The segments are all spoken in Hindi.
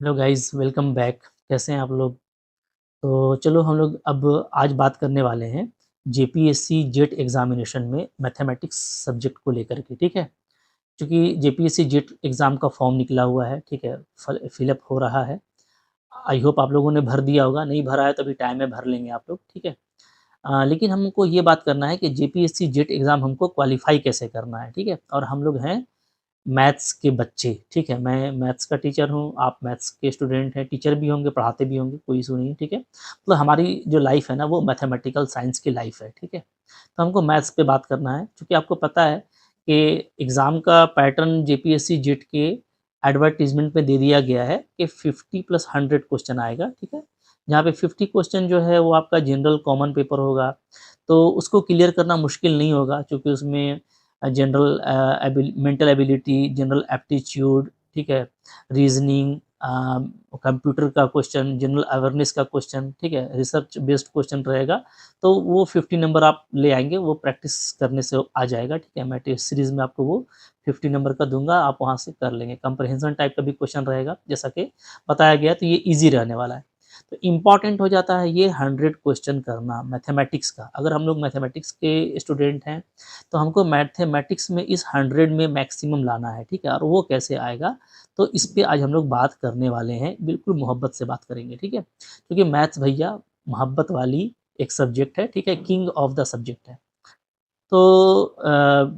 Hello guys, welcome back. कैसे हैं आप लोग? तो चलो हम लोग अब आज बात करने वाले हैं जेपीएससी जेट एग्जामिनेशन में मैथमेटिक्स सब्जेक्ट को लेकर के। ठीक है, क्योंकि जेपीएससी जेट एग्ज़ाम का फॉर्म निकला हुआ है। ठीक है, फिलअप हो रहा है। आई होप आप लोगों ने भर दिया होगा, नहीं भरा है तो अभी टाइम में भर लेंगे आप लोग। ठीक है, लेकिन हमको ये बात करना है कि जेपीएससी जेट एग्ज़ाम हमको क्वालिफाई कैसे करना है। ठीक है, और हम लोग हैं मैथ्स के बच्चे। ठीक है, मैं मैथ्स का टीचर हूँ, आप मैथ्स के स्टूडेंट हैं, टीचर भी होंगे, पढ़ाते भी होंगे, कोई इशू नहीं है। ठीक है, मतलब हमारी जो लाइफ है ना वो मैथमेटिकल साइंस की लाइफ है। ठीक है, तो हमको मैथ्स पे बात करना है, क्योंकि आपको पता है कि एग्ज़ाम का पैटर्न जेपीएससी जेट के एडवर्टीजमेंट में दे दिया गया है कि 50+100 क्वेश्चन आएगा। ठीक है, जहाँ पे 50 क्वेश्चन जो है वो आपका जनरल कॉमन पेपर होगा, तो उसको क्लियर करना मुश्किल नहीं होगा, क्योंकि उसमें general mental ability, general aptitude, ठीक है, रीजनिंग, कंप्यूटर का क्वेश्चन, जनरल अवेयरनेस का क्वेश्चन, ठीक है, रिसर्च बेस्ड क्वेश्चन रहेगा। तो वो 50 नंबर आप ले आएंगे, वो प्रैक्टिस करने से आ जाएगा। ठीक है, मैं टेस्ट सीरीज में आपको वो 50 नंबर का दूंगा, आप वहाँ से कर लेंगे। कंप्रहेंशन टाइप का भी क्वेश्चन रहेगा, जैसा कि बताया गया, तो ये ईजी रहने वाला है। तो इम्पॉर्टेंट हो जाता है ये 100 क्वेश्चन करना मैथमेटिक्स का। अगर हम लोग मैथमेटिक्स के स्टूडेंट हैं तो हमको मैथमेटिक्स में इस 100 में मैक्सिमम लाना है। ठीक है, और वो कैसे आएगा, तो इस पे आज हम लोग बात करने वाले हैं, बिल्कुल मोहब्बत से बात करेंगे। ठीक है, क्योंकि मैथ्स भैया मोहब्बत वाली एक सब्जेक्ट है। ठीक है, किंग ऑफ द सब्जेक्ट है। तो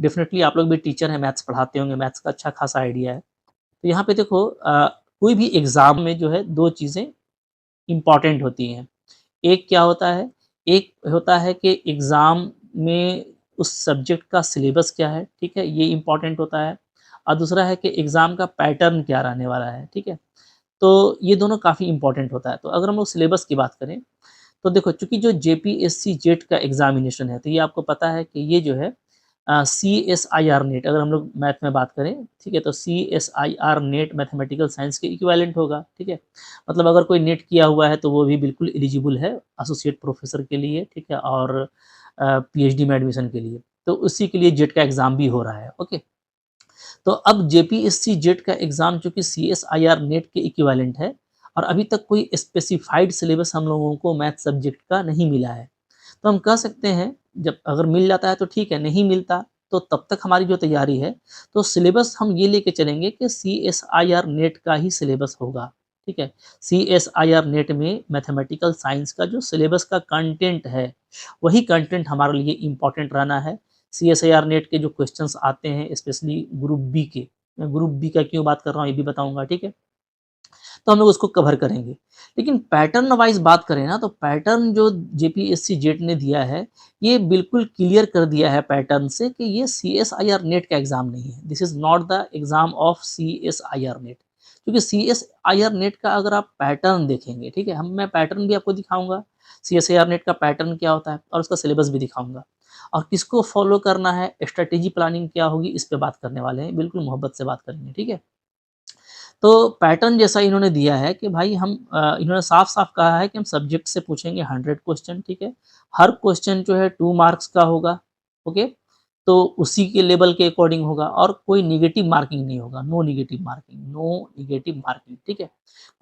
डेफिनेटली आप लोग भी टीचर हैं, मैथ्स पढ़ाते होंगे, मैथ्स का अच्छा खासा आइडिया है। तो यहाँ पे देखो, कोई भी एग्ज़ाम में जो है दो चीज़ें इम्पॉर्टेंट होती हैं। एक क्या होता है, एक होता है कि एग्ज़ाम में उस सब्जेक्ट का सिलेबस क्या है। ठीक है, ये इम्पॉर्टेंट होता है। और दूसरा है कि एग्ज़ाम का पैटर्न क्या रहने वाला है। ठीक है, तो ये दोनों काफ़ी इम्पॉर्टेंट होता है। तो अगर हम लोग सिलेबस की बात करें, तो देखो, चूँकि जो जेपीएससी जेट का एग्ज़ामिनेशन है, तो ये आपको पता है कि ये जो है सीएसआईआर नेट, अगर हम लोग मैथ में बात करें, ठीक है, तो सीएसआईआर नेट मैथमेटिकल साइंस के इक्विवेलेंट होगा। ठीक है, मतलब अगर कोई नेट किया हुआ है तो वो भी बिल्कुल एलिजिबल है एसोसिएट प्रोफेसर के लिए। ठीक है, और पीएचडी में एडमिशन के लिए, तो उसी के लिए जेट का एग्ज़ाम भी हो रहा है। ओके, तो अब जेपीएससी जेट का एग्ज़ाम चूँकि सीएसआईआर नेट के इक्विवेलेंट है, और अभी तक कोई स्पेसिफाइड सिलेबस हम लोगों को मैथ सब्जेक्ट का नहीं मिला है। तो हम कह सकते हैं, जब अगर मिल जाता है तो ठीक है, नहीं मिलता तो तब तक हमारी जो तैयारी है, तो सिलेबस हम ये लेके चलेंगे कि सीएसआईआर नेट का ही सिलेबस होगा। ठीक है, सीएसआईआर नेट में मैथमेटिकल साइंस का जो सिलेबस का कंटेंट है, वही कंटेंट हमारे लिए इम्पोर्टेंट रहना है। सीएसआईआर नेट के जो क्वेश्चंस आते हैं, स्पेशली ग्रुप बी के, मैं ग्रुप बी का क्यों बात कर रहा हूँ ये भी बताऊंगा। ठीक है, तो हम लोग उसको कवर करेंगे। लेकिन पैटर्न वाइज बात करें ना, तो पैटर्न जो जेपीएससी जेट ने दिया है, ये बिल्कुल क्लियर कर दिया है पैटर्न से कि ये सीएसआईआर नेट का एग्ज़ाम नहीं है। This is not the exam of CSIR net. क्योंकि सीएसआईआर नेट का अगर आप पैटर्न देखेंगे, ठीक है, हम मैं पैटर्न भी आपको दिखाऊँगा, सीएसआईआर नेट का पैटर्न क्या होता है, और उसका सिलेबस भी दिखाऊँगा। और किसको फॉलो करना है, स्ट्रैटेजी प्लानिंग क्या होगी, इस पे बात करने वाले हैं, बिल्कुल मोहब्बत से बात करेंगे। ठीक है? तो पैटर्न जैसा इन्होंने दिया है कि भाई हम इन्होंने साफ-साफ कहा है कि हम सब्जेक्ट से पूछेंगे 100 क्वेश्चन। ठीक है, हर क्वेश्चन जो है 2 मार्क्स का होगा। ओके, तो उसी के लेवल के अकॉर्डिंग होगा, और कोई नेगेटिव मार्किंग नहीं होगा। No negative marking, no negative marking. ठीक है,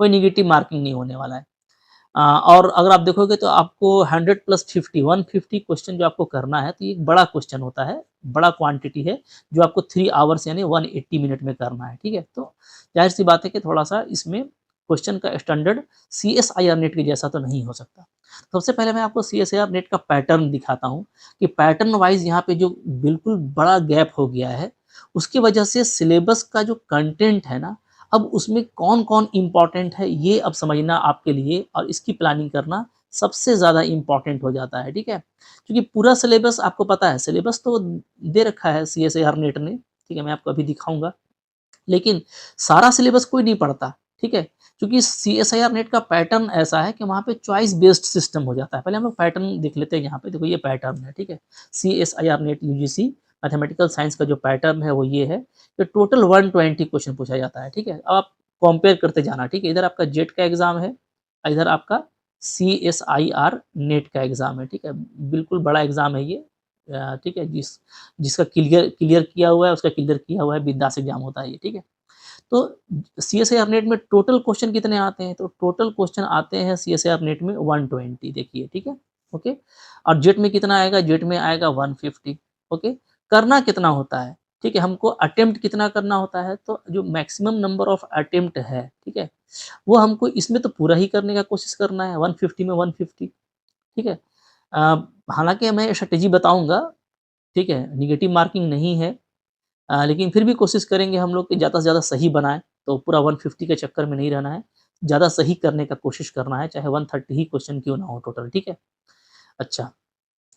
कोई नेगेटिव मार्किंग नहीं होने वाला है। और अगर आप देखोगे तो आपको 100+50 150 क्वेश्चन जो आपको करना है, तो ये एक बड़ा क्वेश्चन होता है, बड़ा क्वांटिटी है, जो आपको 3 आवर्स यानी 180 मिनट में करना है। ठीक है, तो जाहिर सी बात है कि थोड़ा सा इसमें क्वेश्चन का स्टैंडर्ड सीएसआईआर नेट के जैसा तो नहीं हो सकता। सबसे पहले मैं आपको सीएसआईआर नेट का पैटर्न दिखाता हूँ कि पैटर्न वाइज यहाँ पे जो बिल्कुल बड़ा गैप हो गया है, उसकी वजह से सिलेबस का जो कंटेंट है ना, अब उसमें कौन-कौन इम्पोर्टेंट है, ये अब समझना आपके लिए और इसकी प्लानिंग करना सबसे ज़्यादा इम्पोर्टेंट हो जाता है। ठीक है? क्योंकि पूरा सिलेबस आपको पता है, सिलेबस तो दे रखा है सीएसईआर नेट ने, ठीक है? मैं आपको अभी दिखाऊँगा। लेकिन सारा सिलेबस कोई नहीं पढ़ता, ठीक है? क्योंकि सीएसईआर नेट का पैटर्न ऐसा है कि वहाँ पे चॉइस बेस्ड सिस्टम हो जाता है। पहले हम लोग पैटर्न देख लेते हैं यहाँ पे, देखो ये पैटर्न है, ठीक है? सीएसईआर नेट यूजीसी मैथमेटिकल साइंस का जो पैटर्न है वो ये है कि टोटल 120 क्वेश्चन पूछा जाता है, ठीक है? अब आप कंपेयर करते जाना, ठीक है? इधर आपका जेट का एग्ज़ाम है, इधर आपका सीएसआईआर नेट का एग्ज़ाम है, ठीक है? बिल्कुल बड़ा एग्ज़ाम है ये, ठीक है? जिसका क्लियर क्लियर किया हुआ है, उसका क्लियर किया हुआ है, बिंदास एग्ज़ाम होता है ये, ठीक है? तो सीएसआईआर नेट में टोटल क्वेश्चन कितने आते हैं? तो टोटल क्वेश्चन आते हैं सीएसआईआर नेट में 120 देखिए, ठीक है? ओके। और जेट में कितना आएगा? जेट में आएगा 150। ओके। करना कितना होता है? ठीक है, हमको अटेम्प्ट कितना करना होता है? तो जो मैक्सिमम नंबर ऑफ अटेम्प्ट है, ठीक है, वो हमको इसमें तो पूरा ही करने का कोशिश करना है, 150 में 150, ठीक है। हालाँकि मैं स्ट्रैटेजी बताऊँगा, ठीक है, नेगेटिव मार्किंग नहीं है, लेकिन फिर भी कोशिश करेंगे हम लोग कि ज़्यादा से ज़्यादा सही बनाएँ, तो पूरा 150 के चक्कर में नहीं रहना है, ज़्यादा सही करने का कोशिश करना है, चाहे 130 ही क्वेश्चन क्यों ना हो टोटल, ठीक है। अच्छा,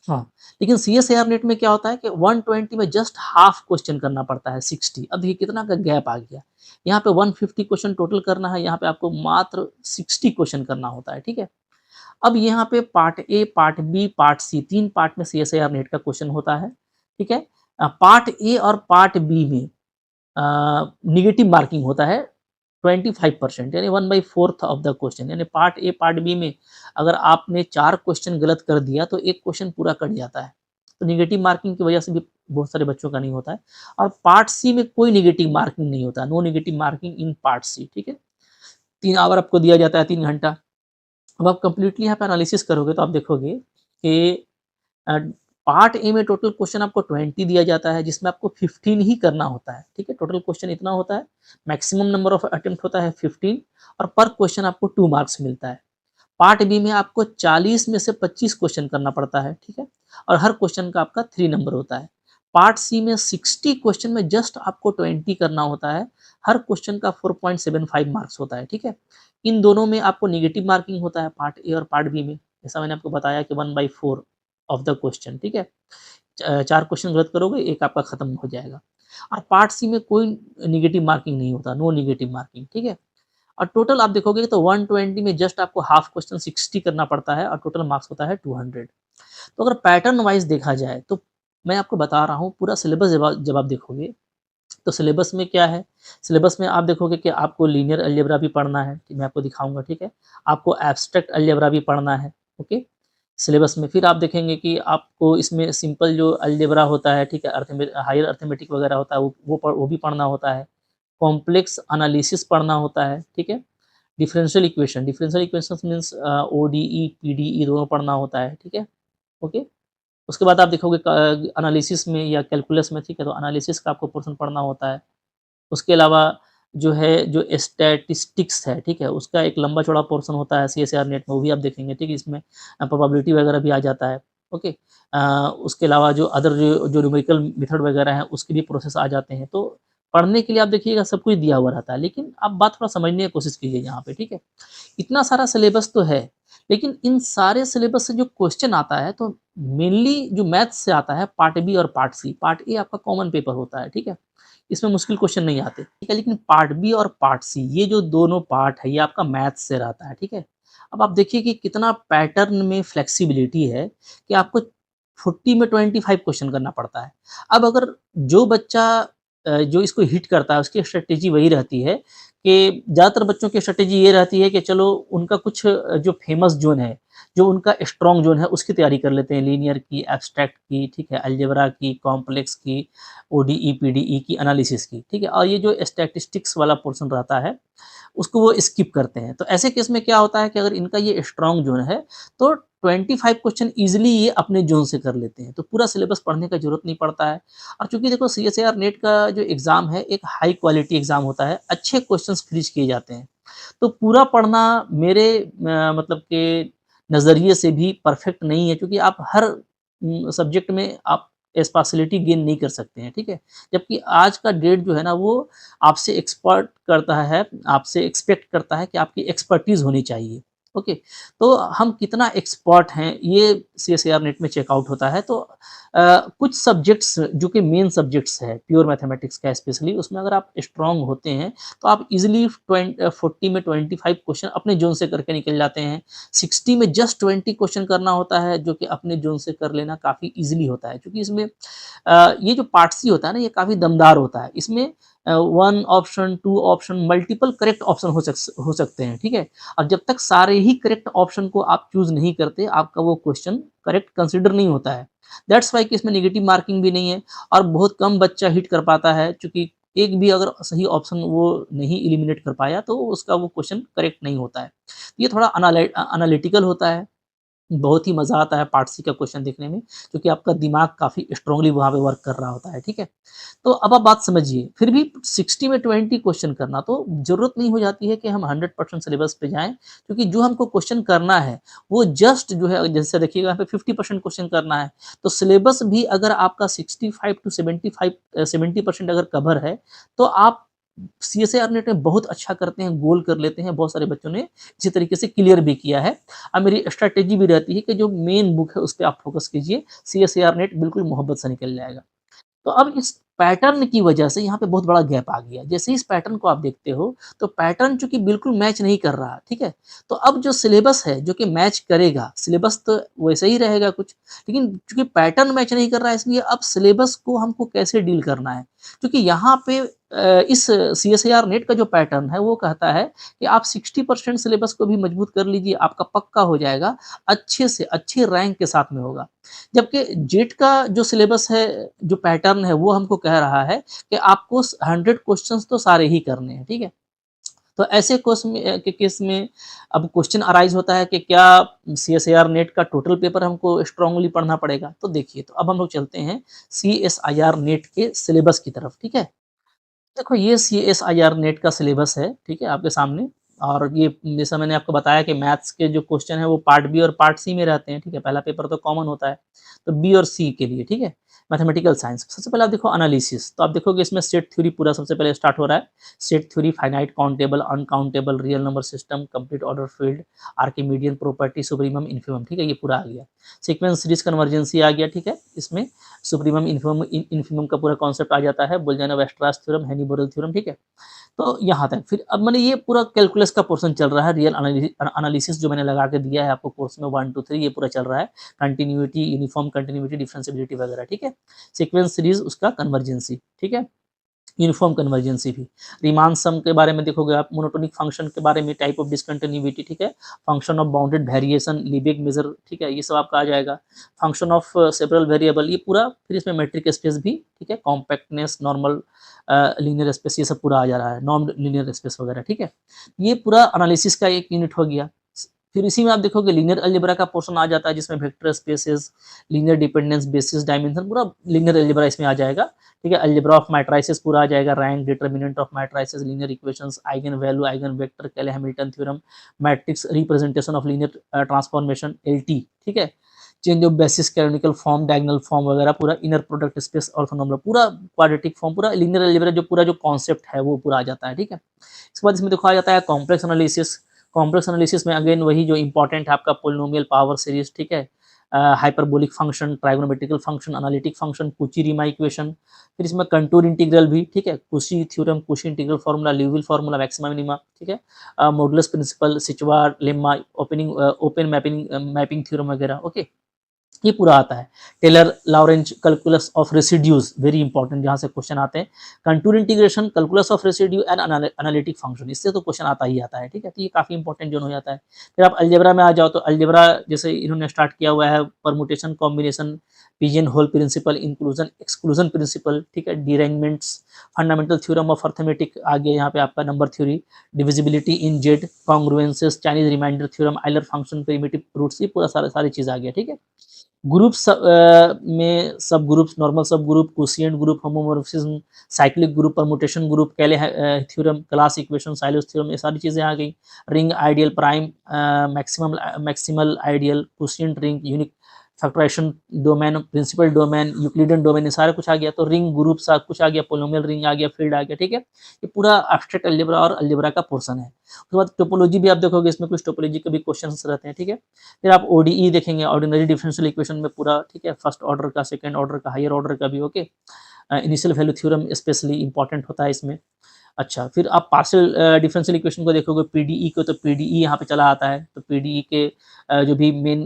हाँ, लेकिन सीएसआईआर नेट में क्या होता है कि 120 में जस्ट हाफ क्वेश्चन करना पड़ता है 60। अब देखिए कितना का गैप आ गया। यहाँ पे 150 क्वेश्चन टोटल करना है, यहाँ पे आपको मात्र 60 क्वेश्चन करना होता है, ठीक है। अब यहाँ पे part A, part B, part C 3 part में सीएसआईआर नेट का क्वेश्चन होता है, ठीक है। पार्ट ए और पार्ट बी में नेगेटिव मार्किंग होता है 25% यानी 1/4 ऑफ द क्वेश्चन, यानी पार्ट ए, पार्ट बी में अगर आपने 4 क्वेश्चन गलत कर दिया तो 1 क्वेश्चन पूरा कट जाता है। तो नेगेटिव मार्किंग की वजह से भी बहुत सारे बच्चों का नहीं होता है। और पार्ट सी में कोई नेगेटिव मार्किंग नहीं होता, no negative marking in part C, ठीक है। 3 आवर आपको दिया जाता है, 3 घंटा। अब आप कंप्लीटली यहाँ पे एनालिसिस करोगे तो आप देखोगे कि अ, पार्ट ए में टोटल क्वेश्चन आपको 20 दिया जाता है, जिसमें आपको 15 ही करना होता है, ठीक है। टोटल क्वेश्चन इतना होता है, मैक्सिमम नंबर ऑफ अटेम्प्ट होता है 15 और पर क्वेश्चन आपको 2 मार्क्स मिलता है। पार्ट बी में आपको 40 में से 25 क्वेश्चन करना पड़ता है, ठीक है, और हर क्वेश्चन का आपका 3 नंबर होता है। पार्ट सी में 60 क्वेश्चन में जस्ट आपको 20 करना होता है, हर क्वेश्चन का 4.75 मार्क्स होता है, ठीक है। इन दोनों में आपको नेगेटिव मार्किंग होता है पार्ट ए और पार्ट बी में, जैसा मैंने आपको बताया कि 1/4 ऑफ द क्वेश्चन, ठीक है। 4 क्वेश्चन गलत करोगे, 1 आपका खत्म हो जाएगा। और पार्ट सी में कोई नेगेटिव मार्किंग नहीं होता, नो नेगेटिव मार्किंग, ठीक है। और टोटल आप देखोगे तो 120 में जस्ट आपको हाफ क्वेश्चन 60 करना पड़ता है और टोटल मार्क्स होता है 200। तो अगर पैटर्न वाइज देखा जाए तो मैं आपको बता रहा हूँ पूरा सिलेबस जब आप देखोगे तो सिलेबस में क्या है, सिलेबस में आप देखोगे कि आपको लीनियर अलजेब्रा भी पढ़ना है, मैं आपको दिखाऊंगा, ठीक है। आपको एब्स्ट्रैक्ट अलजेब्रा भी पढ़ना है, ओके, सिलेबस में। फिर आप देखेंगे कि आपको इसमें सिंपल जो अलजेब्रा होता है, ठीक है, हायर अर्थमेटिक वगैरह होता है, वो भी पढ़ना होता है। कॉम्प्लेक्स एनालिसिस पढ़ना होता है, ठीक है। Differential equations means ODE PDE दोनों पढ़ना होता है, ठीक है, ओके। उसके बाद आप देखोगे एनालिसिस में या कैलकुलस में, ठीक है, तो एनालिसिस का आपको पोर्शन पढ़ना होता है। उसके अलावा जो है जो स्टैटिस्टिक्स है, ठीक है, उसका एक लंबा चौड़ा पोर्शन होता है सीएसआर नेट में, वो भी आप देखेंगे, ठीक है। इसमें प्रोबेबिलिटी वगैरह भी आ जाता है, ओके। उसके अलावा जो अदर जो न्यूमेरिकल मेथड वगैरह है उसके भी प्रोसेस आ जाते हैं। तो पढ़ने के लिए आप देखिएगा सब कुछ दिया हुआ रहता है, लेकिन आप बात थोड़ा समझने की कोशिश कीजिए यहाँ पे, ठीक है। इतना सारा सिलेबस तो है, लेकिन इन सारे सिलेबस से जो क्वेश्चन आता है तो मेनली जो मैथ्स से आता है पार्ट बी और पार्ट सी। पार्ट ए आपका कॉमन पेपर होता है, ठीक है, इसमें मुश्किल क्वेश्चन नहीं आते, ठीक है। लेकिन पार्ट बी और पार्ट सी ये जो दोनों पार्ट है ये आपका मैथ्स से रहता है, ठीक है। अब आप देखिए कि कितना पैटर्न में फ्लेक्सिबिलिटी है कि आपको 40 में 25 क्वेश्चन करना पड़ता है। अब अगर जो बच्चा जो इसको हिट करता है उसकी स्ट्रेटेजी वही रहती है कि ज़्यादातर बच्चों की स्ट्रेटेजी ये रहती है कि चलो उनका कुछ जो फेमस ज़ोन है, जो उनका स्ट्रॉन्ग ज़ोन है उसकी तैयारी कर लेते हैं, लीनियर की, एब्स्ट्रैक्ट की, ठीक है, अलजेब्रा की, कॉम्प्लेक्स की, ओडीई, पीडीई की, एनालिसिस की, ठीक है। और ये जो स्टैटिस्टिक्स वाला पोर्शन रहता है उसको वो स्किप करते हैं। तो ऐसे केस में क्या होता है कि अगर इनका ये स्ट्रॉन्ग ज़ोन है तो 25 क्वेश्चन ईज़िली ये अपने ज़ोन से कर लेते हैं। तो पूरा सिलेबस पढ़ने का ज़रूरत नहीं पड़ता है। और चूँकि देखो सीएसआईआर नेट का जो एग्ज़ाम है एक हाई क्वालिटी एग्ज़ाम होता है, अच्छे क्वेश्चन्स फ्रीज़ किए जाते हैं। तो पूरा पढ़ना मेरे मतलब के नज़रिए से भी परफेक्ट नहीं है, क्योंकि आप हर सब्जेक्ट में आप स्पेशलिटी गेन नहीं कर सकते हैं, ठीक है। जबकि आज का डेट जो है ना वो आपसे आपसे एक्सपेक्ट करता है कि आपकी एक्सपर्टीज़ होनी चाहिए, ओके। तो हम कितना एक्सपर्ट हैं ये सीएसआईआर नेट में चेकआउट होता है। तो कुछ सब्जेक्ट्स जो कि मेन सब्जेक्ट्स है प्योर मैथमेटिक्स का स्पेशली, उसमें अगर आप स्ट्रॉन्ग होते हैं तो आप इजीली 40 में 25 क्वेश्चन अपने जोन से करके निकल जाते हैं। 60 में जस्ट 20 क्वेश्चन करना होता है, जो कि अपने जोन से कर लेना काफ़ी इजीली होता है, क्योंकि इसमें ये जो पार्ट सी होता है ना ये काफ़ी दमदार होता है। इसमें 1 option, 2 option, multiple correct option हो सकते हैं, ठीक है। और जब तक सारे ही करेक्ट ऑप्शन को आप चूज़ नहीं करते, आपका वो क्वेश्चन करेक्ट कंसीडर नहीं होता है। दैट्स व्हाई कि इसमें नेगेटिव मार्किंग भी नहीं है और बहुत कम बच्चा हिट कर पाता है, चूँकि एक भी अगर सही ऑप्शन वो नहीं एलिमिनेट कर पाया तो उसका वो क्वेश्चन करेक्ट नहीं होता है। ये थोड़ा एनालिटिकल होता है, बहुत ही मज़ा आता है पार्ट सी का क्वेश्चन देखने में, क्योंकि आपका दिमाग काफ़ी स्ट्रांगली वहाँ पे वर्क कर रहा होता है, ठीक है? तो अब आप बात समझिए, फिर भी 60 में 20 क्वेश्चन करना, तो ज़रूरत नहीं हो जाती है कि हम 100% सिलेबस पे जाएँ, क्योंकि जो हमको क्वेश्चन करना है, वो जस्ट जो है जैसे देखिएगा यहाँ पे 50% क्वेश्चन करना है, तो सिलेबस भी अगर आपका 65 टू 75 70% अगर कवर है, तो आप सीएसईआर नेट में बहुत अच्छा करते हैं, गोल कर लेते हैं, बहुत सारे बच्चों ने इसी तरीके से क्लियर भी किया है। अब मेरी स्ट्रैटेजी भी रहती है कि जो मेन बुक है, उस पे आप फ़ोकस कीजिए, सीएसईआर नेट बिल्कुल मोहब्बत से निकल जाएगा। तो अब इस पैटर्न की वजह से यहाँ पे बहुत बड़ा गैप आ गया। जैसे ही इस पैटर्न को आप देखते हो, तो पैटर्न चूँकि बिल्कुल मैच नहीं कर रहा, ठीक है? तो अब जो सिलेबस है, जो कि मैच करेगा, सिलेबस तो वैसे ही रहेगा कुछ, लेकिन चूँकि पैटर्न मैच नहीं कर रहा है, इसलिए अब सिलेबस को हमको कैसे डील करना है? क्योंकि यहाँ पे इस सीएसईआर नेट का जो पैटर्न है, वो कहता है कि आप 60% सिलेबस को भी मजबूत कर लीजिए, आपका पक्का हो जाएगा, अच्छे से अच्छे रैंक के साथ में होगा। जबकि जेट का जो सिलेबस है, जो पैटर्न है, वो हमको कह रहा है कि आपको 100 क्वेश्चंस तो सारे ही करने हैं, ठीक है? तो ऐसे के केस में अब क्वेश्चन अराइज़ होता है कि क्या सीएसईआर नेट का टोटल पेपर हमको स्ट्रांगली पढ़ना पड़ेगा? तो देखिए, तो अब हम लोग चलते हैं सीएसआईआर नेट के सिलेबस की तरफ, ठीक है? देखो, ये सीएसआईआर नेट का सिलेबस है, ठीक है, आपके सामने। और ये जैसा मैंने आपको बताया कि मैथ्स के जो क्वेश्चन है वो पार्ट बी और पार्ट सी में रहते हैं, ठीक है? पहला पेपर तो कॉमन होता है, तो बी और सी के लिए, ठीक है? Mathematical science. सबसे पहले आप देखो एनालिसिस, तो आप देखोगे इसमें सेट थ्योरी पूरा सबसे पहले स्टार्ट हो रहा है। Set theory, finite, countable, uncountable, real number system, complete order field, Archimedean property, supremum, infimum, ठीक है? ये पूरा आ गया। सीक्वेंस सीरीज कन्वर्जेंसी आ गया, ठीक है? इसमें सुप्रीमम, इन्फिमम का पूरा कॉन्सेप्ट आ जाता है, बोल्जानो-वेस्टरास थ्योरम, हैनी-बोरेल थ्योरम, ठीक है? तो यहाँ तक। फिर अब मैंने ये पूरा कैलकुलस का पोर्शन चल रहा है, रियल एनालिसिस जो मैंने लगा के दिया है आपको कोर्स में 1, 2, 3 ये पूरा चल रहा है। कंटिन्यूटी, यूनिफॉर्म कंटिन्यूटी, डिफरेंशिएबिलिटी वगैरह, ठीक है? सीक्वेंस सीरीज उसका कन्वर्जेंसी, ठीक है? यूनिफॉर्म कन्वर्जेंसी भी। रीमान सम के बारे में देखोगे आप, मोनोटोनिक फंक्शन के बारे में, टाइप ऑफ डिसकंटिन्यूटी, ठीक है? Function of bounded variation, Lebesgue measure, ठीक है? ये सब आपका आ जाएगा। फंक्शन ऑफ सेवरल वेरिएबल, ये पूरा। फिर इसमें मेट्रिक स्पेस भी, ठीक है? कॉम्पैक्टनेस, नॉर्मल लीनियर स्पेस, ये सब पूरा आ जा रहा है, नॉन लीनियर स्पेस वगैरह, ठीक है? ये पूरा एनालिसिस का एक यूनिट हो गया। फिर इसी में आप देखोगे लीनियर अलजेब्रा का पोर्शन आ जाता है, जिसमें vector spaces, linear dependence, basis, dimension, पूरा लीनियर अलजेब्रा इसमें आ जाएगा, ठीक है? अलजेब्रा ऑफ मैट्रिसेस पूरा आ जाएगा, rank, determinant of matrices, linear equations, eigen value, eigen vector, Cayley Hamilton theorem, matrix representation of linear transformation, LT, ठीक है? Change of basis, canonical form, diagonal form वगैरह, पूरा इनर प्रोडक्ट स्पेस, ऑर्थोनॉर्मल, पूरा क्वाड्रेटिक फॉर्म, पूरा लीनियर अलजेब्रा जो पूरा जो कॉन्सेप्ट है वो पूरा आ जाता है, ठीक है? इसके बाद इसमें देखो आ जाता है कॉम्प्लेक्स एनालिसिस। कॉम्प्लेक्स एनालिसिस में अगेन वही जो इंपॉर्टेंट है आपका पोलिनोमियल पावर सीरीज, ठीक है? Hyperbolic function, trigonometrical function, analytic function, Cauchy Riemann equation, फिर इसमें कंटूर इंटीग्रल भी, ठीक है? Cauchy theorem, Cauchy integral formula, Liouville formula, maxima minima, ठीक है? Modulus principle, Schwarz lemma, open mapping theorem वगैरह, ओके? ये पूरा आता है। Taylor Laurent calculus of residues, very important, जहाँ से क्वेश्चन आते हैं। Contour integration, calculus of residue and analytic function, इससे तो क्वेश्चन आता ही आता है, ठीक है? तो ये काफ़ी इंपॉर्टेंट जोन हो जाता है। फिर आप अलजेब्रा में आ जाओ, तो अलजेब्रा जैसे इन्होंने स्टार्ट किया हुआ है, permutation, combination, pigeon hole principle, inclusion exclusion principle, ठीक है? Derangements, fundamental theorem of arithmetic आ गया यहाँ पे आपका, number theory, divisibility in Z, congruences, Chinese remainder theorem, Euler function, primitive roots, ये पूरा सारी चीज़ आ गया, ठीक है? ग्रुप्स में subgroups, normal subgroup, quotient group, homomorphism, cyclic group, permutation group, Cayley theorem, class equation, Sylow theorem, ये सारी चीज़ें आ गई। Ring ideal prime, maximal ideal, quotient ring, unique factorization domain, principal domain, Euclidean domain, ये सारा कुछ आ गया। तो रिंग ग्रुप सब कुछ आ गया, पोलिनोमियल रिंग आ गया, फील्ड आ गया, ठीक है? ये पूरा एब्स्ट्रैक्ट अलजेब्रा और अलजेब्रा का पोर्शन है। उसके बाद टोपोलॉजी भी आप देखोगे, इसमें कुछ टोपोलॉजी के भी क्वेश्चंस रहते हैं, ठीक है? फिर आप ओडीई देखेंगे, ऑर्डिनरी डिफरेंशियल इक्वेशन में पूरा, ठीक है? फर्स्ट ऑर्डर का, सेकंड ऑर्डर का, हायर ऑर्डर का भी, okay? Initial value theorem specially important होता है इसमें। अच्छा, फिर आप पार्शियल डिफरेंशियल इक्वेशन को देखोगे, पीडीई को, तो पीडीई यहाँ पे चला आता है। तो पीडीई के जो भी मेन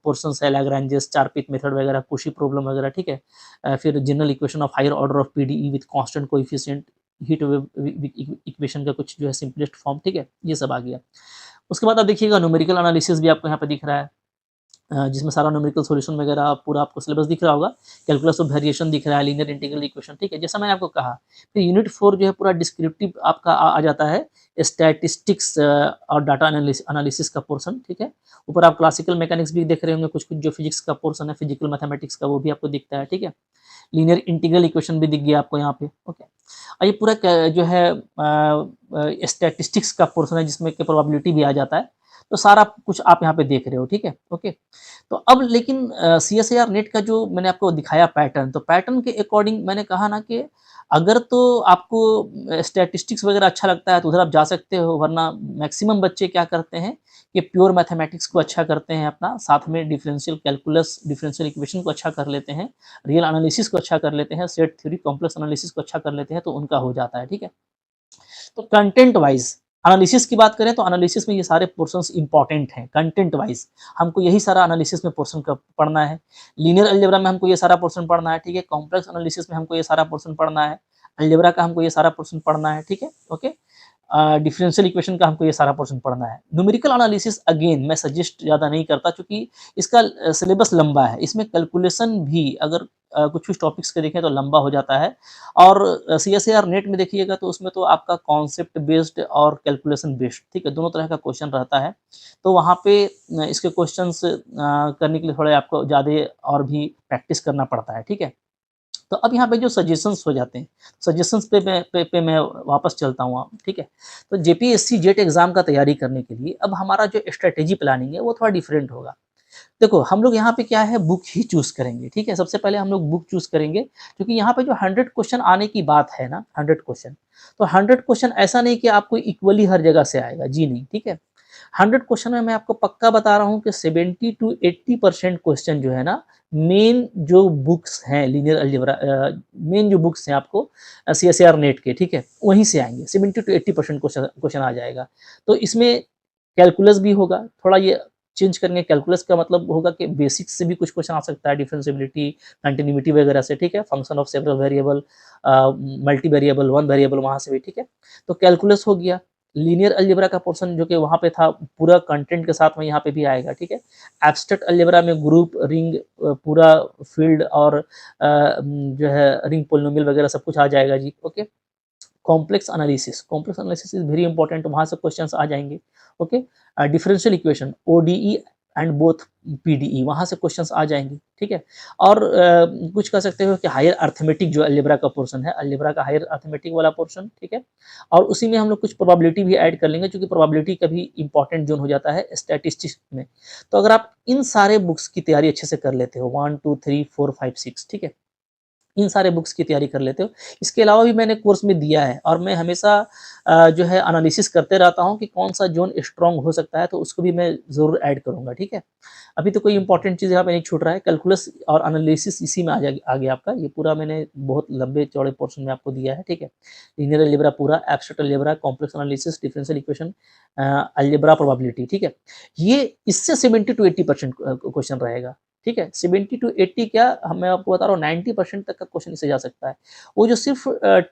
पोर्शंस है, लैग्रैंजेस, चार-पिट मेथड वगैरह, कोशी प्रॉब्लम वगैरह, ठीक है? फिर general equation of higher order of PDE with constant coefficient, heat wave equation का कुछ जो है सिंपलेस्ट फॉर्म, ठीक है? ये सब आ गया। उसके बाद आप देखिएगा न्यूमेरिकल एनालिसिस भी आपको यहाँ पे दिख रहा है। जिसमें सारा न्यूमेरिकल सॉल्यूशन वगैरह पूरा आपको सिलेबस दिख रहा होगा। कैलकुलस ऑफ वेरिएशन दिख रहा है, लीनियर इंटीग्रल इक्वेशन, ठीक है, जैसा मैंने आपको कहा। फिर यूनिट 4 जो है पूरा डिस्क्रिप्टिव आपका आ जाता है, स्टैटिस्टिक्स और डाटा एनालिसिस का पोर्शन, ठीक है। ऊपर आप क्लासिकल मैकेनिक्स भी देख रहे होंगे, कुछ-कुछ जो फिजिक्स का पोर्शन है, फिजिकल मैथमेटिक्स का, वो भी आपको दिखता है, ठीक है। लीनियर इंटीग्रल इक्वेशन भी दिख गया आपको यहाँ पे, ओके। और ये पूरा जो है स्टैटिस्टिक्स का पोर्शन है, जिसमें कि प्रोबेबिलिटी भी आ जाता है। तो सारा कुछ आप यहाँ पे देख रहे हो, ठीक है, ओके। तो अब लेकिन सीएसईआर नेट का जो मैंने आपको दिखाया पैटर्न, तो पैटर्न के अकॉर्डिंग मैंने कहा ना कि अगर तो आपको स्टैटिस्टिक्स वगैरह अच्छा लगता है तो उधर आप जा सकते हो, वरना मैक्सिमम बच्चे क्या करते हैं कि प्योर मैथमेटिक्स को अच्छा करते हैं अपना, साथ में डिफरेंशियल कैलकुलस, डिफरेंशियल इक्वेशन को अच्छा कर लेते हैं, रियल एनालिसिस को अच्छा कर लेते हैं, सेट थ्योरी, कॉम्प्लेक्स एनालिसिस को अच्छा कर लेते हैं, तो उनका हो जाता है, ठीक है। तो कंटेंट वाइज एनालिसिस की बात करें तो एनालिसिस में ये सारे पोर्शंस इंपॉर्टेंट हैं। कंटेंट वाइज हमको यही सारा एनालिसिस में पोर्शन का पढ़ना है। लीनियर अलजेब्रा में हमको ये सारा पोर्शन पढ़ना है, ठीक है। कॉम्प्लेक्स एनालिसिस में हमको ये सारा पोर्शन पढ़ना है। अलजेब्रा का हमको ये सारा पोर्शन पढ़ना है, ठीक है, ओके। डिफरेंशियल इक्वेशन का हमको ये सारा पोर्शन पढ़ना है। न्यूमेरिकल एनालिसिस अगेन मैं सजेस्ट ज़्यादा नहीं करता, क्योंकि इसका सिलेबस लंबा है। इसमें कैलकुलेशन भी अगर कुछ-कुछ टॉपिक्स के देखें तो लंबा हो जाता है। और सीएसईआर नेट में देखिएगा तो उसमें तो आपका कॉन्सेप्ट बेस्ड और कैलकुलेशन बेस्ड, ठीक है, दोनों तरह का क्वेश्चन रहता है। तो वहाँ पे इसके क्वेश्चंस करने के लिए थोड़े आपको ज़्यादा और भी प्रैक्टिस करना पड़ता है, ठीक है। तो अब यहाँ पे जो सजेशंस हो जाते हैं, सजेशंस पे मैं वापस चलता हूँ, ठीक है। तो जेपीएससी जेट एग्ज़ाम का तैयारी करने के लिए अब हमारा जो स्ट्रैटेजी प्लानिंग है वो थोड़ा डिफरेंट होगा। देखो, हम लोग यहाँ पे क्या है, बुक ही चूज़ करेंगे, ठीक है? सबसे पहले हम लोग बुक चूज़ करेंगे, क्योंकि यहाँ पे जो 100 क्वेश्चन आने की बात है ना, 100 क्वेश्चन, तो 100 क्वेश्चन ऐसा नहीं कि आपको इक्वली हर जगह से आएगा, जी नहीं, ठीक है? 100 क्वेश्चन में मैं आपको पक्का बता रहा हूँ कि 70 टू 80% क्वेश्चन जो है ना, मेन जो बुक्स हैं लीनियर अलजेब्रा मेन जो बुक्स हैं आपको सीएसईआर नेट के, ठीक है? वहीं से आएँगे, 70 टू 80% क्वेश्चन क्वेश्चन आ जाएगा। तो इसमें कैलकुलस भी होगा, थोड़ा ये चेंज करेंगे। कैलकुलस का मतलब होगा कि बेसिक्स से भी कुछ क्वेश्चन आ सकता है, डिफरेंशिएबिलिटी, कंटिन्यूटी वगैरह से, ठीक है? Function of several variable, multi variable, one variable, वहाँ से भी, ठीक है? तो कैलकुलस हो गया। लीनियर अलजेब्रा का पोर्शन जो कि वहाँ पे था, पूरा कंटेंट के साथ में यहाँ पे भी आएगा, ठीक है? एब्स्ट्रैक्ट अलजेब्रा में ग्रुप, रिंग, पूरा फील्ड और जो है रिंग पॉलिनोमियल वगैरह सब कुछ आ जाएगा जी, okay? Complex analysis is very important, वहाँ से क्वेश्चंस आ जाएंगे, okay. Differential equation, ODE and both PDE, वहाँ से क्वेश्चंस आ जाएंगे, ठीक है। और कुछ कह सकते हो कि हायर अर्थमेटिक जो अलजेब्रा का पोर्शन है, अलजेब्रा का हायर अर्थमेटिक वाला पोर्शन, ठीक है। और उसी में हम लोग कुछ प्रोबेबिलिटी भी ऐड कर लेंगे, क्योंकि प्रोबेबिलिटी का भी इंपॉर्टेंट जोन हो जाता है स्टैटिस्टिक्स में। तो अगर आप इन सारे बुक्स की तैयारी अच्छे से कर लेते हो, 1 2 3 4 5 6, ठीक है, इन सारे बुक्स की तैयारी कर लेते हो। इसके अलावा भी मैंने कोर्स में दिया है, और मैं हमेशा जो है एनालिसिस करते रहता हूँ कि कौन-सा ज़ोन स्ट्रॉन्ग हो सकता है, तो उसको भी मैं ज़रूर ऐड करूँगा, ठीक है। अभी तो कोई इंपॉर्टेंट चीज़ यहाँ पे नहीं छूट रहा है, कैलकुलस और एनालिसिस इसी में आ गया आपका। ये पूरा मैंने बहुत लंबे-चौड़े पोर्शन में आपको दिया है, ठीक है। लीनियर अलजेब्रा पूरा, abstract algebra, complex analysis, differential equation, algebra, probability, ठीक है। ये इससे 70 टू 80% क्वेश्चन रहेगा। ठीक है, 70 टू 80 क्या, मैं आपको बता रहा हूँ 90% तक का क्वेश्चन इससे जा सकता है। वो जो सिर्फ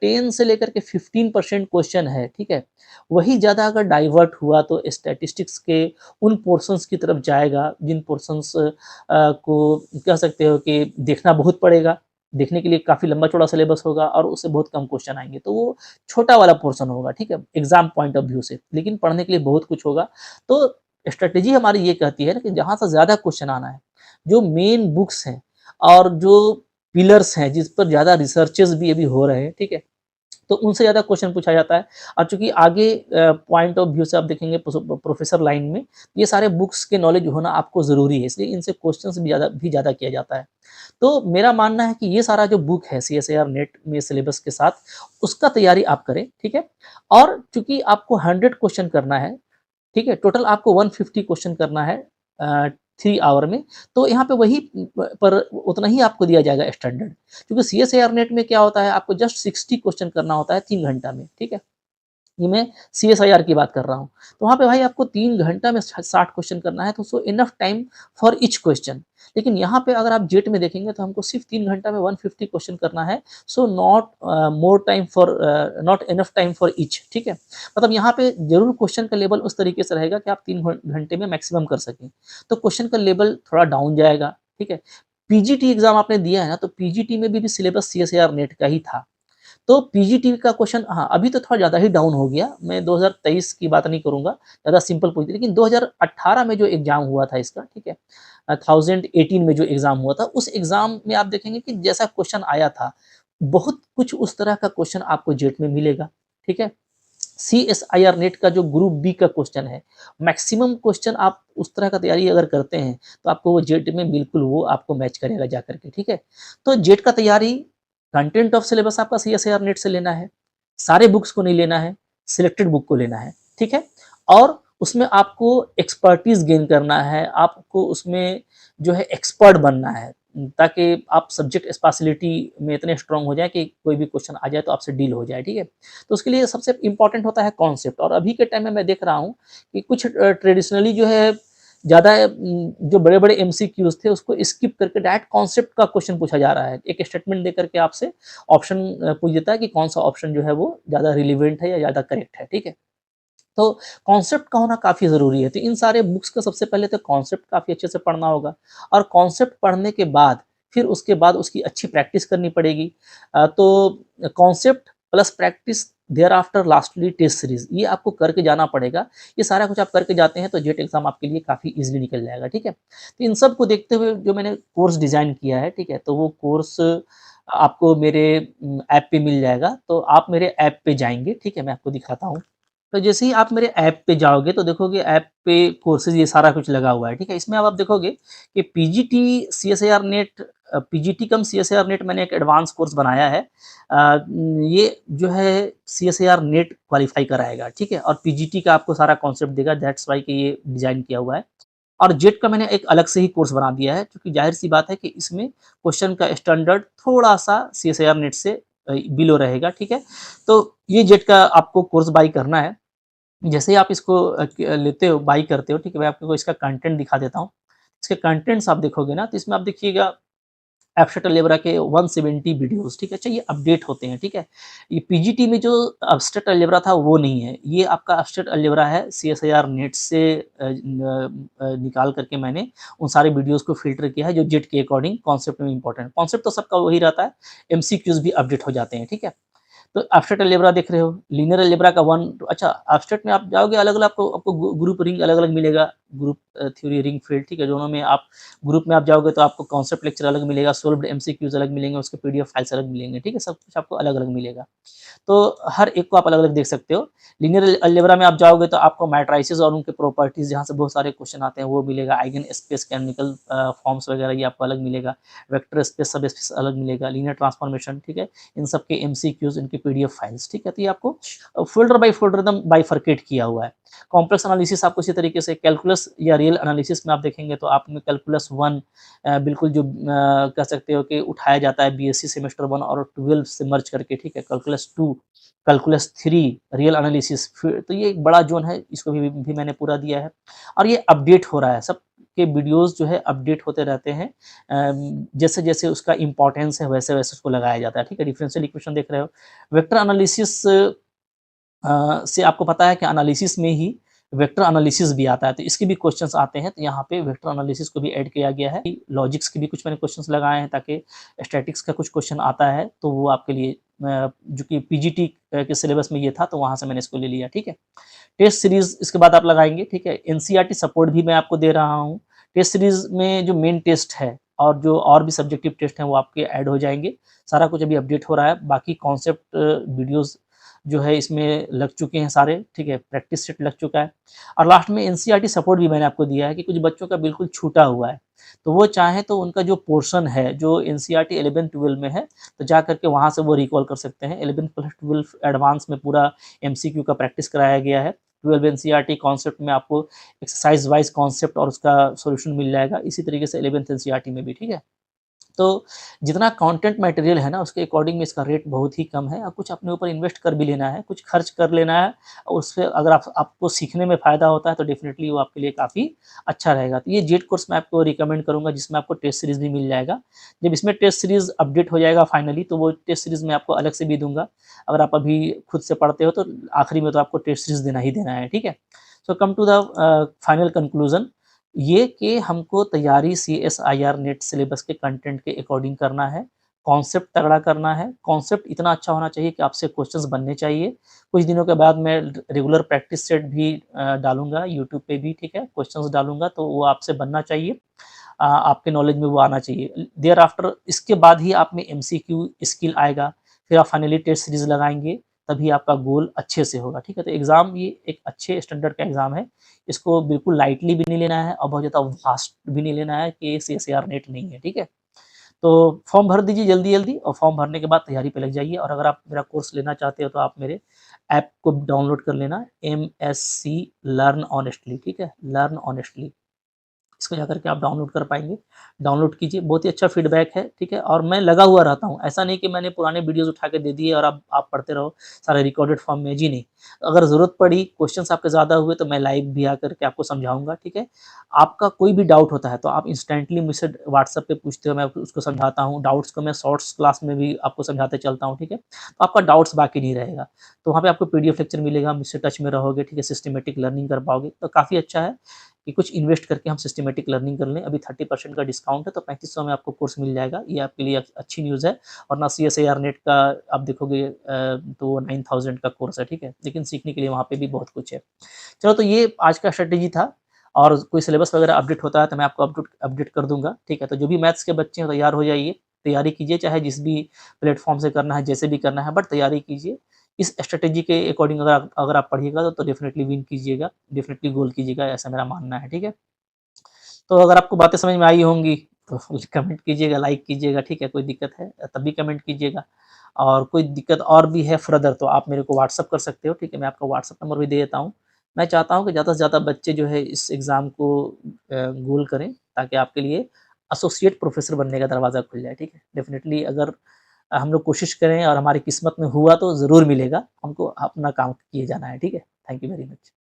10 से लेकर के 15% क्वेश्चन है, ठीक है, वही ज़्यादा अगर डाइवर्ट हुआ तो स्टैटिस्टिक्स के उन पोर्शंस की तरफ जाएगा, जिन पोर्शंस को कह सकते हो कि देखना बहुत पड़ेगा। देखने के लिए काफ़ी लंबा-चौड़ा सिलेबस होगा और उससे बहुत कम क्वेश्चन आएँगे, तो वो छोटा वाला पोर्शन होगा, ठीक है, एग्ज़ाम पॉइंट ऑफ व्यू से, लेकिन पढ़ने के लिए बहुत कुछ होगा। तो स्ट्रैटेजी हमारी ये कहती है ना कि जहाँ से ज़्यादा क्वेश्चन आना है, जो मेन बुक्स हैं और जो पिलर्स हैं, जिस पर ज़्यादा रिसर्चेज़ भी अभी हो रहे हैं, ठीक है? तो उनसे ज़्यादा क्वेश्चन पूछा जाता है। और चूँकि आगे पॉइंट ऑफ व्यू से आप देखेंगे प्रोफ़ेसर लाइन में, ये सारे बुक्स के नॉलेज होना आपको ज़रूरी है, इसलिए इनसे क्वेश्चंस भी ज़्यादा किया जाता है। तो मेरा मानना है कि ये सारा जो बुक है सीएसईआर नेट में सिलेबस के साथ, उसका तैयारी आप करें, ठीक है? और चूँकि आपको 100 क्वेश्चन करना है, ठीक है? टोटल आपको 150 क्वेश्चन करना है 3 आवर में, तो यहाँ पे वही पर उतना ही आपको दिया जाएगा स्टैंडर्ड। क्योंकि सीएसईआर नेट में क्या होता है, आपको जस्ट 60 क्वेश्चन करना होता है 3 घंटा में, ठीक है? ये मैं CSIR की बात कर रहा हूँ। तो वहाँ पे भाई आपको 3 घंटा में 60 क्वेश्चन करना है, तो so enough time for each question. लेकिन यहाँ पे अगर आप जेट में देखेंगे तो हमको सिर्फ़ 3 घंटा में 150 क्वेश्चन करना है, so not more time for not enough time for each, ठीक है? मतलब यहाँ पे ज़रूर क्वेश्चन का लेवल उस तरीके से रहेगा कि आप 3 घंटे में मैक्सिमम कर सकें। तो क्वेश्चन का लेवल थोड़ा डाउन जाएगा, ठीक है? पीजीटी एग्ज़ाम आपने दिया है ना, तो पीजीटी में भी सिलेबस सीएसईआर नेट का ही था। तो पीजीटी का क्वेश्चन हाँ, अभी तो थोड़ा ज़्यादा ही डाउन हो गया। मैं 2023 की बात नहीं करूँगा, ज़्यादा सिंपल पूछ लेकिन 2018 में जो एग्ज़ाम हुआ था इसका, ठीक है? 1018 में जो एग्ज़ाम हुआ था, उस एग्ज़ाम में आप देखेंगे कि जैसा क्वेश्चन आया था, बहुत कुछ उस तरह का क्वेश्चन आपको जेट में मिलेगा, ठीक है? सीएसआईआर नेट का जो ग्रुप बी का क्वेश्चन है, मैक्सिमम क्वेश्चन आप उस तरह का तैयारी अगर करते हैं, तो आपको वो जेट में बिल्कुल वो आपको मैच करेगा जाकर के, ठीक है? तो जेट का तैयारी कंटेंट ऑफ सिलेबस आपका सीएसआईआर नेट से लेना है, सारे बुक्स को नहीं लेना है, सिलेक्टेड बुक को लेना है, ठीक है? और उसमें आपको एक्सपर्टीज़ गेन करना है, आपको उसमें जो है एक्सपर्ट बनना है, ताकि आप सब्जेक्ट स्पेशलिटी में इतने स्ट्रॉन्ग हो जाएँ कि कोई भी क्वेश्चन आ जाए तो आपसे डील हो जाए, ठीक है? तो उसके लिए सबसे इम्पोर्टेंट होता है कॉन्सेप्ट और अभी के टाइम में मैं देख रहा हूँ कि कुछ ट्रेडिशनली जो है ज़्यादा जो बड़े-बड़े एमसीक्यूज़ थे उसको स्किप करके डायरेक्ट कॉन्सेप्ट का क्वेश्चन पूछा जा रहा है। एक स्टेटमेंट देकर के आपसे ऑप्शन पूछ देता है कि कौन-सा ऑप्शन जो है वो ज़्यादा रिलेवेंट है या ज़्यादा करेक्ट है, ठीक है? तो कॉन्सेप्ट का होना काफ़ी ज़रूरी है। तो इन सारे बुक्स का सबसे पहले तो कॉन्सेप्ट काफ़ी अच्छे से पढ़ना होगा और कॉन्सेप्ट पढ़ने के बाद फिर उसके बाद उसकी अच्छी प्रैक्टिस करनी पड़ेगी। तो concept plus practice there after lastly test series ये आपको करके जाना पड़ेगा। ये सारा कुछ आप करके जाते हैं तो जेट एग्ज़ाम आपके लिए काफ़ी ईज़िली निकल जाएगा, ठीक है? तो इन सब को देखते हुए जो मैंने कोर्स डिज़ाइन किया है, ठीक है? तो वो कोर्स आपको मेरे ऐप पे मिल जाएगा। तो आप मेरे ऐप पे जाएँगे, ठीक है? मैं आपको दिखाता हूँ। तो जैसे ही आप मेरे ऐप पे जाओगे तो देखोगे ऐप पे कोर्सेज़ ये सारा कुछ लगा हुआ है, ठीक है? इसमें अब आप देखोगे कि पीजीटी सीएसईआर नेट पीजीटी कम सीएसईआर नेट मैंने एक एडवांस कोर्स बनाया है। ये जो है सीएसईआर नेट क्वालीफाई कराएगा, ठीक है? और पीजीटी का आपको सारा कॉन्सेप्ट देगा दैट्स व्हाई कि ये डिज़ाइन किया हुआ है। और जेट का मैंने एक अलग से ही कोर्स बना दिया है क्योंकि ज़ाहिर-सी बात है कि इसमें क्वेश्चन का स्टैंडर्ड थोड़ा-सा सीएसईआर नेट से बिलो रहेगा, ठीक है? तो ये जेट का आपको कोर्स बाय करना है। जैसे ही आप इसको लेते हो, बाय करते हो, ठीक है? मैं आपको इसका कंटेंट दिखा देता हूँ। इसके कंटेंट्स आप देखोगे ना, तो इसमें आप देखिएगा एब्स्ट्रैक्ट अलजेब्रा के 170 वीडियोज़, ठीक है? अच्छा ये अपडेट होते हैं, ठीक है? ये पीजीटी में जो एब्स्ट्रैक्ट अलजेब्रा था वो नहीं है। ये आपका एब्स्ट्रैक्ट अलजेब्रा है सीएसआईआर नेट से निकाल कर के मैंने उन सारे वीडियोज़ को फ़िल्टर किया है जो जेट के अकॉर्डिंग कॉन्सेप्ट में इम्पोर्टेंट कॉन्सेप्ट तो सबका वही रहता है, एमसीक्यूज़ भी अपडेट हो जाते हैं, ठीक है? तो एब्स्ट्रैक्ट अलजेब्रा देख रहे हो, लीनियर अलजेब्रा का 1 अच्छा एब्स्ट्रैक्ट में आप जाओगे अलग-अलग आपको आपको ग्रुप रिंग अलग-अलग मिलेगा, ग्रुप थ्योरी रिंग फील्ड ठीक है, दोनों में आप ग्रुप में आप जाओगे तो आपको कॉन्सेप्ट लेक्चर अलग मिलेगा, सोल्व्ड एमसीक्यूज़ अलग मिलेंगे, उसके पीडीएफ फाइल्स अलग मिलेंगे, ठीक है? सब कुछ आपको अलग-अलग मिलेगा। तो हर एक को आप अलग-अलग देख सकते हो। लीनियर अलजेब्रा में आप जाओगे तो आपको मैट्रिसेस और उनके प्रॉपर्टीज़ जहाँ से बहुत सारे क्वेश्चन आते हैं वो मिलेगा, आइगन स्पेस कैनोनिकल फॉर्म्स वगैरह ये आपको अलग मिलेगा, वेक्टर स्पेस, सब स्पेस अलग मिलेगा, लीनियर ट्रांसफॉर्मेशन ठीक है? इन सब के एमसीक्यूज़ इनके पीडीएफ फाइल्स ठीक है? तो ये आपको फ़ोल्डर बाय फ़ोल्डर एकदम बाइफरकेट किया हुआ है। कॉम्प्लेक्स एनालिसिस आपको इसी तरीके से कैलकुलस या रियल एनालिसिस में आप देखेंगे तो आप में कैलकुलस 1 बिल्कुल जो कह सकते हो कि उठाया जाता है बीएससी सेमेस्टर 1 और 12 से मर्ज करके ठीक है? कैलकुलस 2 कैलकुलस 3 रियल एनालिसिस फिर तो ये एक बड़ा ज़ोन है, इसको भी मैंने पूरा दिया है और ये अपडेट हो रहा है, सबके वीडियोज़ जो है अपडेट होते रहते हैं। जैसे-जैसे उसका इम्पोर्टेंस है वैसे-वैसे उसको लगाया जाता है, ठीक है? डिफरेंशियल इक्वेशन देख रहे हो, वेक्टर एनालिसिस से आपको पता है कि एनालिसिस में ही वेक्टर एनालिसिस भी आता है, तो इसके भी क्वेश्चंस आते हैं, तो यहाँ पे वेक्टर एनालिसिस को भी ऐड किया गया है। लॉजिक्स के भी कुछ मैंने क्वेश्चंस लगाए हैं ताकि स्टैटिक्स का कुछ क्वेश्चन आता है, तो वो आपके लिए जो कि पीजीटी के सिलेबस में ये था, तो वहाँ से मैंने इसको ले लिया, ठीक है? टेस्ट सीरीज़ इसके बाद आप लगाएँगे, ठीक है? एनसीईआरटी सपोर्ट भी मैं आपको दे रहा हूँ। टेस्ट सीरीज़ में जो मेन टेस्ट है और जो और भी सब्जेक्टिव टेस्ट हैं, वो आपके ऐड हो जाएँगे। सारा कुछ अभी अपडेट हो रहा है, बाकी कॉन्सेप्ट वीडियोज़ जो है इसमें लग चुके हैं सारे, ठीक है? प्रैक्टिस सेट लग चुका है और लास्ट में एनसीईआरटी सपोर्ट भी मैंने आपको दिया है कि कुछ बच्चों का बिल्कुल छूटा हुआ है, तो वो चाहें तो उनका जो पोर्शन है, जो एनसीईआरटी 11-12 में है, तो जा कर के वहाँ से वो रिकॉल कर सकते हैं। 11 प्लस 12 एडवांस में पूरा एमसीक्यू का प्रैक्टिस कराया गया है। 12 एनसीईआरटी कॉन्सेप्ट में आपको एक्सरसाइज़ वाइज़ कॉन्सेप्ट और उसका सॉल्यूशन मिल जाएगा। इसी तरीके से 11th एनसीईआरटी में भी, ठीक है? तो जितना कंटेंट मटेरियल है ना उसके अकॉर्डिंग में इसका रेट बहुत ही कम है और कुछ अपने ऊपर इन्वेस्ट कर भी लेना है, कुछ खर्च कर लेना है और उससे अगर आपको सीखने में फ़ायदा होता है तो डेफ़िनिटली वो आपके लिए काफ़ी अच्छा रहेगा। तो ये जेट कोर्स मैं आपको रिकमेंड करूँगा जिसमें आपको टेस्ट सीरीज़ भी मिल जाएगा। जब इसमें टेस्ट सीरीज़ अपडेट हो जाएगा फाइनली तो वो टेस्ट सीरीज़ मैं आपको अलग से भी दूँगा। अगर आप अभी खुद से पढ़ते हो तो आखिरी में तो आपको टेस्ट सीरीज़ देना ही देना है, ठीक है? So come to the final conclusion ये कि हमको तैयारी सीएसआईआर नेट सिलेबस के कंटेंट के अकॉर्डिंग करना है, कॉन्सेप्ट तगड़ा करना है, कॉन्सेप्ट इतना अच्छा होना चाहिए कि आपसे क्वेश्चंस बनने चाहिए। कुछ दिनों के बाद मैं रेगुलर प्रैक्टिस सेट भी डालूँगा यूट्यूब पे भी, ठीक है? क्वेश्चंस डालूँगा तो वो आपसे बनना चाहिए। आपके नॉलेज में वो आना चाहिए। देयर आफ्टर इसके बाद ही आप में एमसीक्यू स्किल आएगा, फिर आप फाइनली टेस्ट सीरीज़ लगाएँगे, तभी आपका गोल अच्छे से होगा, ठीक है? तो एग्ज़ाम ये एक अच्छे स्टैंडर्ड का एग्ज़ाम है। इसको बिल्कुल लाइटली भी नहीं लेना है और बहुत ज़्यादा फास्ट भी नहीं लेना है कि सीएसईआर नेट नहीं है, ठीक है? तो फॉर्म भर दीजिए जल्दी-जल्दी और फॉर्म भरने के बाद तैयारी पे लग जाइए और अगर आप मेरा कोर्स लेना चाहते हो तो आप मेरे ऐप को डाउनलोड कर लेना एमएससी लर्न ऑनेस्टली, ठीक है? Learn honestly. इसको जाकर के आप डाउनलोड कर पाएँगे। डाउनलोड कीजिए, बहुत ही अच्छा फीडबैक है, ठीक है? और मैं लगा हुआ रहता हूँ, ऐसा नहीं कि मैंने पुराने वीडियोज़ उठा के दे दिए और आप पढ़ते रहो सारे रिकॉर्डेड फॉर्म में, जी नहीं। अगर ज़रूरत पड़ी, क्वेश्चन्स आपके ज़्यादा हुए तो मैं लाइव भी आकर के आपको समझाऊँगा, ठीक है? आपका कोई भी डाउट होता है तो आप इंस्टेंटली मुझसे व्हाट्सएप पे पूछते हो, मैं उसको समझाता हूँ। डाउट्स को मैं शॉर्ट्स क्लास में भी आपको समझाते चलता हूँ, ठीक है? तो आपका डाउट्स बाकी नहीं रहेगा। तो वहाँ पे आपको पीडीएफ लेक्चर मिलेगा, मुझसे टच में रहोगे, ठीक है? सिस्टमैटिक लर्निंग कर पाओगे, तो काफ़ी अच्छा है। कि कुछ इन्वेस्ट करके हम सिस्टमैटिक लर्निंग कर लें। अभी 30% का डिस्काउंट है तो 3500 में आपको कोर्स मिल जाएगा। ये आपके लिए अच्छी न्यूज़ है और ना सीएसईआर नेट का आप देखोगे तो 9000 का कोर्स है, ठीक है? लेकिन सीखने के लिए वहाँ पे भी बहुत कुछ है। चलो तो ये आज का स्ट्रैटेजी था और कोई सिलेबस वगैरह अपडेट होता है तो मैं आपको अपडेट अपडेट कर दूँगा, ठीक है? तो जो भी मैथ्स के बच्चे हैं तैयार हो जाइए, तैयारी कीजिए चाहे जिस भी प्लेटफ़ॉर्म से करना है, जैसे भी करना है बट तैयारी कीजिए। इस स्ट्रैटेजी के अकॉर्डिंग अगर आप पढ़िएगा तो डेफ़िनिटली विन कीजिएगा, डेफ़िनिटली गोल कीजिएगा ऐसा मेरा मानना है, ठीक है? तो अगर आपको बातें समझ में आई होंगी तो कमेंट कीजिएगा, लाइक कीजिएगा, ठीक है? कोई दिक्कत है तब भी कमेंट कीजिएगा और कोई दिक्कत और भी है फर्दर तो आप मेरे को व्हाट्सएप कर सकते हो, ठीक है? मैं आपका व्हाट्सएप नंबर भी दे देता हूँ। मैं चाहता हूँ कि ज़्यादा से ज़्यादा बच्चे जो है इस एग्ज़ाम को गोल करें ताकि आपके लिए एसोसिएट प्रोफ़ेसर बनने का दरवाज़ा खुल जाए, ठीक है? डेफ़िनिटली अगर हम लोग कोशिश करें और हमारी किस्मत में हुआ तो ज़रूर मिलेगा। हमको अपना काम किए जाना है, ठीक है? Thank you very much.